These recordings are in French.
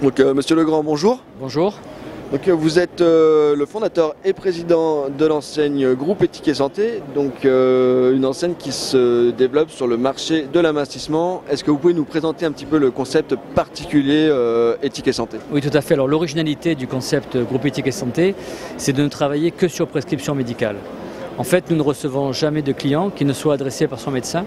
Donc, Monsieur Legrand, bonjour. Bonjour. Donc, vous êtes le fondateur et président de l'enseigne Groupe Éthique et Santé, donc une enseigne qui se développe sur le marché de l'amincissement. Est-ce que vous pouvez nous présenter un petit peu le concept particulier Éthique et Santé? Oui, tout à fait. Alors l'originalité du concept Groupe Éthique et Santé, c'est de ne travailler que sur prescription médicale. En fait, nous ne recevons jamais de clients qui ne soient adressés par son médecin.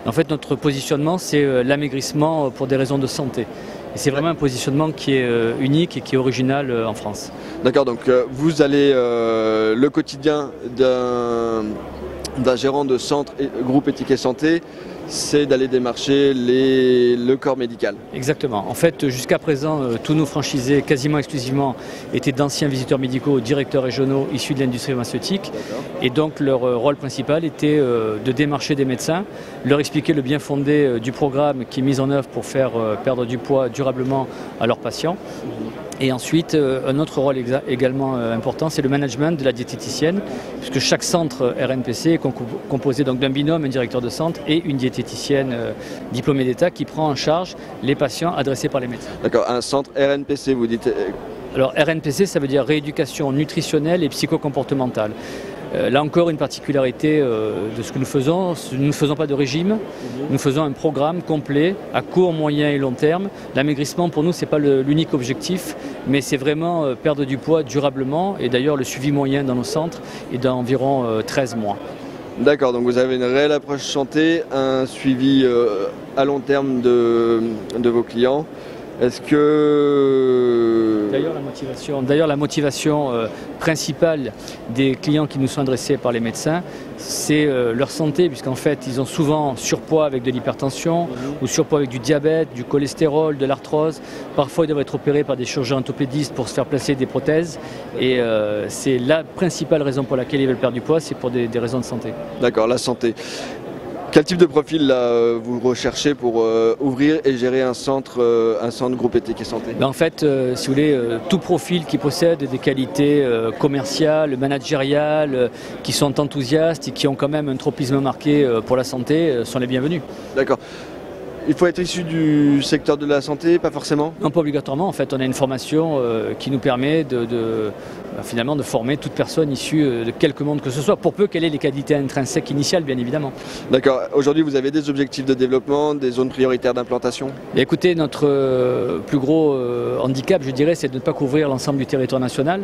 En fait, notre positionnement, c'est l'amaigrissement pour des raisons de santé. Et c'est vraiment un positionnement qui est unique et qui est original en France. D'accord, donc vous allez le quotidien d'un gérant de centre Groupe Éthique et Santé, c'est d'aller démarcher le corps médical. Exactement. En fait, jusqu'à présent, tous nos franchisés, quasiment exclusivement, étaient d'anciens visiteurs médicaux, directeurs régionaux issus de l'industrie pharmaceutique. Et donc, leur rôle principal était de démarcher des médecins, leur expliquer le bien fondé du programme qui est mis en œuvre pour faire perdre du poids durablement à leurs patients. Et ensuite, un autre rôle également important, c'est le management de la diététicienne, puisque chaque centre RNPC est composé donc d'un binôme, un directeur de centre et une diététicienne diplômée d'État qui prend en charge les patients adressés par les médecins. D'accord, un centre RNPC, vous dites? Alors RNPC, ça veut dire rééducation nutritionnelle et psychocomportementale. Là encore, une particularité de ce que nous faisons, nous ne faisons pas de régime, nous faisons un programme complet à court, moyen et long terme. L'amaigrissement pour nous, ce n'est pas l'unique objectif, mais c'est vraiment perdre du poids durablement. Et d'ailleurs, le suivi moyen dans nos centres est d'environ 13 mois. D'accord, donc vous avez une réelle approche santé, un suivi à long terme de vos clients. Est-ce que... D'ailleurs, la motivation principale des clients qui nous sont adressés par les médecins, c'est leur santé, puisqu'en fait, ils ont souvent surpoids avec de l'hypertension, ou surpoids avec du diabète, du cholestérol, de l'arthrose. Parfois, ils doivent être opérés par des chirurgiens orthopédistes pour se faire placer des prothèses. Et c'est la principale raison pour laquelle ils veulent perdre du poids, c'est pour des raisons de santé. D'accord, la santé. Quel type de profil là, vous recherchez pour ouvrir et gérer un centre Groupe Éthique et Santé? En fait, si vous voulez, tout profil qui possède des qualités commerciales, managériales, qui sont enthousiastes et qui ont quand même un tropisme marqué pour la santé, sont les bienvenus. D'accord. Il faut être issu du secteur de la santé, pas forcément? Non, pas obligatoirement. En fait, on a une formation qui nous permet finalement de former toute personne issue de quelque monde que ce soit, pour peu qu'elle ait les qualités intrinsèques initiales, bien évidemment. D'accord. Aujourd'hui, vous avez des objectifs de développement, des zones prioritaires d'implantation? Écoutez, notre plus gros handicap, je dirais, c'est de ne pas couvrir l'ensemble du territoire national.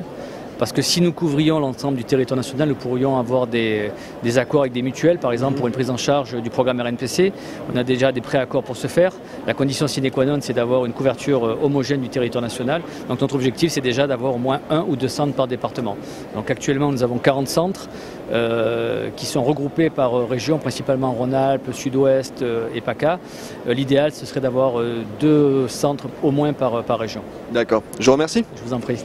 Parce que si nous couvrions l'ensemble du territoire national, nous pourrions avoir des accords avec des mutuelles, par exemple pour une prise en charge du programme RNPC. On a déjà des préaccords pour ce faire. La condition sine qua non, c'est d'avoir une couverture homogène du territoire national. Donc notre objectif, c'est déjà d'avoir au moins 1 ou 2 centres par département. Donc actuellement, nous avons 40 centres qui sont regroupés par région, principalement Rhône-Alpes, Sud-Ouest et PACA. L'idéal, ce serait d'avoir 2 centres au moins par région. D'accord. Je vous remercie. Je vous en prie.